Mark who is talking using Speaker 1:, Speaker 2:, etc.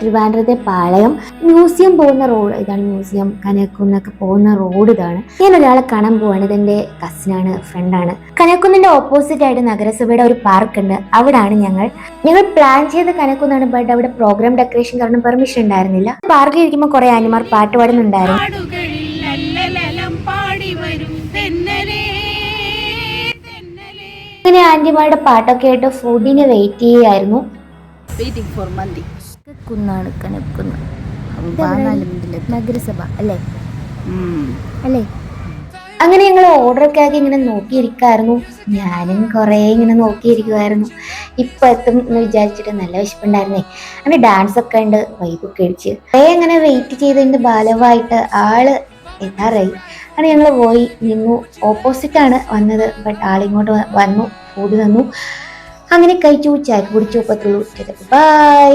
Speaker 1: ട്രിവാൻഡ്രത്തെ പാളയം museum പോകുന്ന road ഇതാണ്. Museum കനയക്കുന്നൊക്കെ പോകുന്ന റോഡ് ഇതാണ്. ഞാൻ ഒരാളെ കാണാൻ പോവാണ്. ഇതെന്റെ കസിനാണ്, ഫ്രണ്ടാണ്. കനയക്കുന്നിന്റെ ഓപ്പോസിറ്റ് ആയിട്ട് നഗരസഭയുടെ ഒരു പാർക്ക് ഉണ്ട്. അവിടാണ് ഞങ്ങൾ പ്ലാൻ ചെയ്ത് കനയക്കുന്നാണ്. ബട്ട് അവിടെ പ്രോഗ്രാം ഡെക്കറേഷൻ കാരണം പെർമിഷൻ ഉണ്ടായിരുന്നില്ല. പാർക്കിൽ ഇരിക്കുമ്പോൾ കുറെ ആനിമാർ പാട്ട് പാടുന്നുണ്ടായിരുന്നു. അങ്ങനെ ആന്റിമാരുടെ പാട്ടൊക്കെ ആയിട്ട് ഫുഡിന് വെയിറ്റ് ചെയ്യുകയായിരുന്നു. കുന്നാണ് കനക്കുന്ന നഗരസഭ അല്ലേ അല്ലേ. അങ്ങനെ ഞങ്ങൾ ഓർഡറൊക്കെ ആക്കി ഇങ്ങനെ നോക്കിയിരിക്കായിരുന്നു. ഞാനും കുറേ ഇങ്ങനെ നോക്കിയിരിക്കുമായിരുന്നു. ഇപ്പം എത്തും എന്ന് വിചാരിച്ചിട്ട് നല്ല വിശപ്പുണ്ടായിരുന്നേ. അങ്ങനെ ഡാൻസ് ഒക്കെ ഉണ്ട്, വൈബൊക്കെ അടിച്ച് കുറേ അങ്ങനെ വെയിറ്റ് ചെയ്തതിൻ്റെ ഭാഗമായിട്ട് ആള് എത്താറായി. അങ്ങനെ ഞങ്ങൾ പോയി നിന്നു. ഓപ്പോസിറ്റാണ് വന്നത്. ബട്ട് ആളിങ്ങോട്ട് വന്നു, ഫുഡ് തന്നു. അങ്ങനെ കഴിച്ചു, ചായ കുടിച്ചു. പത്തുള്ളൂ. ബൈ.